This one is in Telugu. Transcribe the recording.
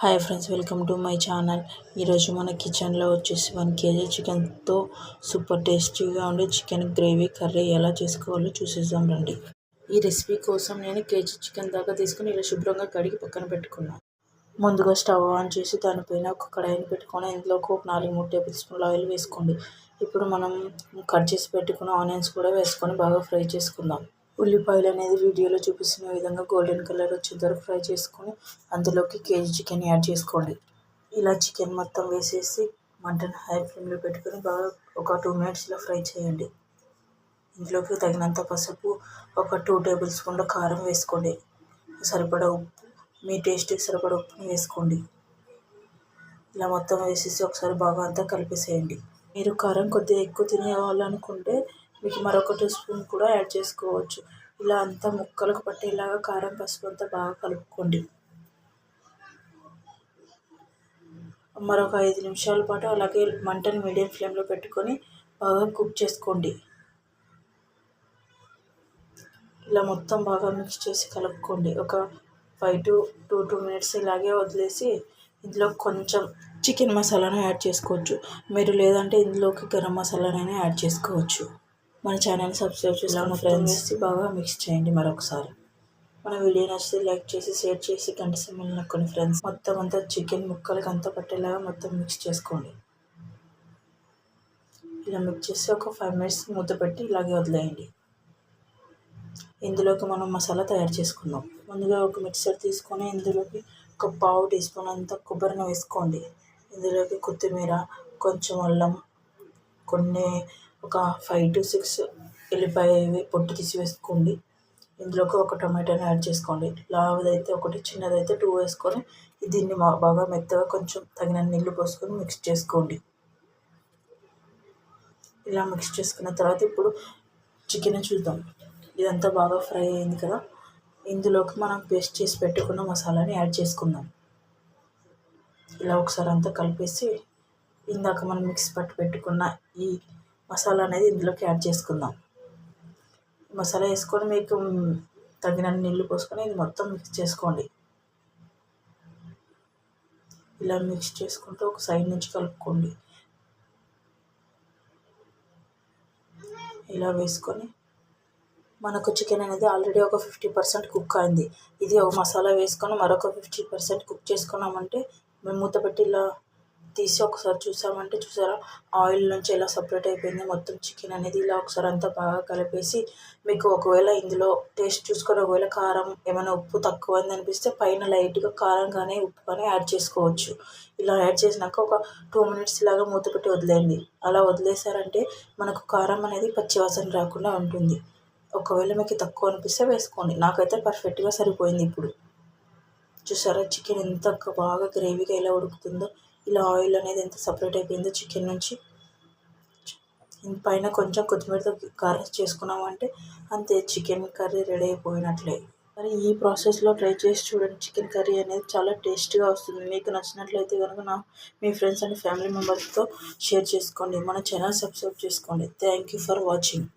Hi friends, welcome to my channel. ఈరోజు మన కిచెన్లో వచ్చేసి 1 kg చికెన్తో సూపర్ టేస్టీగా ఉండే చికెన్ గ్రేవీ కర్రీ ఎలా చేసుకోవాలో చూసేద్దాం రండి. ఈ రెసిపీ కోసం నేను కేజీ చికెన్ దాకా తీసుకుని ఇలా శుభ్రంగా కడిగి పక్కన పెట్టుకున్నాను. ముందుగా స్టవ్ ఆన్ చేసి దానిపైన ఒక కడాయిని పెట్టుకొని ఇందులోకి ఒక 4-3 టేబుల్ స్పూన్ల ఆయిల్ వేసుకోండి. ఇప్పుడు మనం కట్ చేసి పెట్టుకున్న ఆనియన్స్ కూడా వేసుకొని బాగా ఫ్రై చేసుకుందాం. ఉల్లిపాయలు అనేది వీడియోలో చూపిస్తున్న విధంగా గోల్డెన్ కలర్ వచ్చేంత వరకు ఫ్రై చేసుకొని అందులోకి కేజీ చికెన్ యాడ్ చేసుకోండి. ఇలా చికెన్ మొత్తం వేసేసి మంటను హై ఫ్లేమ్లో పెట్టుకొని బాగా ఒక 2 minutes ఇలా ఫ్రై చేయండి. ఇందులోకి తగినంత పసుపు, ఒక 2 టేబుల్ స్పూన్ల కారం వేసుకోండి. సరిపడా ఉప్పు, మీ టేస్ట్కి సరిపడా ఉప్పుని వేసుకోండి. ఇలా మొత్తం వేసేసి ఒకసారి బాగా అంతా కలిపేసేయండి. మీరు కారం కొద్దిగా ఎక్కువ తినేవాళ్ళనుకుంటే మీకు మరొక 2 స్పూన్ కూడా యాడ్ చేసుకోవచ్చు. ఇలా అంతా ముక్కలకు పట్టేలాగా కారం, పసుపు అంతా బాగా కలుపుకోండి. మరొక 5 నిమిషాల పాటు అలాగే మంటను మీడియం ఫ్లేమ్లో పెట్టుకొని బాగా కుక్ చేసుకోండి. ఇలా మొత్తం బాగా మిక్స్ చేసి కలుపుకోండి. ఒక 5 to 2 minutes ఇలాగే వదిలేసి ఇందులో కొంచెం చికెన్ మసాలాను యాడ్ చేసుకోవచ్చు. మీరు లేదంటే ఇందులోకి గరం మసాలానైనా యాడ్ చేసుకోవచ్చు. మన ఛానల్ సబ్స్క్రైబ్ చేసుకున్న ఫ్రెండ్స్ బాగా మిక్స్ చేయండి. మరొకసారి మన వీడియో నచ్చితే లైక్ చేసి, షేర్ చేసి, గంట సింబల్ నొక్కండి ఫ్రెండ్స్. మొత్తం అంతా చికెన్ ముక్కలకి అంతా పట్టేలాగా మొత్తం మిక్స్ చేసుకోండి. ఇలా మిక్స్ చేసి ఒక 5 minutes మూత పెట్టి ఇలాగే వదిలేయండి. ఇందులోకి మనం మసాలా తయారు చేసుకుందాం. ముందుగా ఒక మిక్సర్ తీసుకొని ఇందులోకి ఒక 1/2 టీ స్పూన్ అంత కొబ్బరిని వేసుకోండి. ఇందులోకి కొత్తిమీర, కొంచెం అల్లం, ఒక 5 to 6 ఎల్లిపాయ పొట్టు తీసి వేసుకోండి. ఇందులోకి ఒక టొమాటోని యాడ్ చేసుకోండి. లావుదైతే 1, చిన్నదైతే 2 వేసుకొని దీన్ని బాగా మెత్తగా కొంచెం తగినన్ని నీళ్లు పోసుకొని మిక్స్ చేసుకోండి. ఇలా మిక్స్ చేసుకున్న తర్వాత ఇప్పుడు చికెన్ చూద్దాం. ఇదంతా బాగా ఫ్రై అయింది కదా, ఇందులోకి మనం పేస్ట్ చేసి పెట్టుకున్న మసాలాని యాడ్ చేసుకుందాం. ఇలా ఒకసారి అంతా కలిపేసి ఇందాక మనం మిక్స్ పట్టి పెట్టుకున్న ఈ మసాలా అనేది ఇందులోకి యాడ్ చేసుకుందాం. మసాలా వేసుకొని మీకు తగినన్ని నీళ్ళు పోసుకొని ఇది మొత్తం మిక్స్ చేసుకోండి. ఇలా మిక్స్ చేసుకుంటూ ఒక సైడ్ నుంచి కలుపుకోండి. ఇలా వేసుకొని మనకు చికెన్ అనేది ఆల్రెడీ ఒక 50% కుక్ అయింది. ఇది ఒక మసాలా వేసుకొని మరొక 50% కుక్ చేసుకున్నామంటే మేము మూత పెట్టి ఇలా తీసి ఒకసారి చూసామంటే చూసారా, ఆయిల్ నుంచి ఎలా సపరేట్ అయిపోయింది మొత్తం చికెన్ అనేది. ఇలా ఒకసారి అంతా బాగా కలిపేసి మీకు ఒకవేళ ఇందులో టేస్ట్ చూసుకొని ఒకవేళ కారం ఏమైనా ఉప్పు తక్కువైంది అనిపిస్తే పైన లైట్గా కారం కానీ ఉప్పు కానీ యాడ్ చేసుకోవచ్చు. ఇలా యాడ్ చేసినాక ఒక 2 minutes ఇలాగా మూత పెట్టి వదిలేయండి. అలా వదిలేసారంటే మనకు కారం అనేది పచ్చివాసన రాకుండా ఉంటుంది. ఒకవేళ మీకు తక్కువ అనిపిస్తే వేసుకోండి. నాకైతే పర్ఫెక్ట్గా సరిపోయింది. ఇప్పుడు చూసారా చికెన్ ఎంత బాగా గ్రేవీగా ఎలా ఉడుకుతుందో, ఇలా ఆయిల్ అనేది ఎంత సపరేట్ అయిపోయిందో చికెన్ నుంచి. పైన కొంచెం కొత్తిమీరతో గార్నిష్ చేసుకున్నామంటే అంతే, చికెన్ కర్రీ రెడీ అయిపోయినట్లే. మరి ఈ ప్రాసెస్లో ట్రై చేసి చూడండి. చికెన్ కర్రీ అనేది చాలా టేస్ట్గా వస్తుంది. మీకు నచ్చినట్లయితే కనుక మీ ఫ్రెండ్స్ అండ్ ఫ్యామిలీ మెంబర్స్తో షేర్ చేసుకోండి. మన ఛానల్ సబ్స్క్రైబ్ చేసుకోండి. Thank you for watching.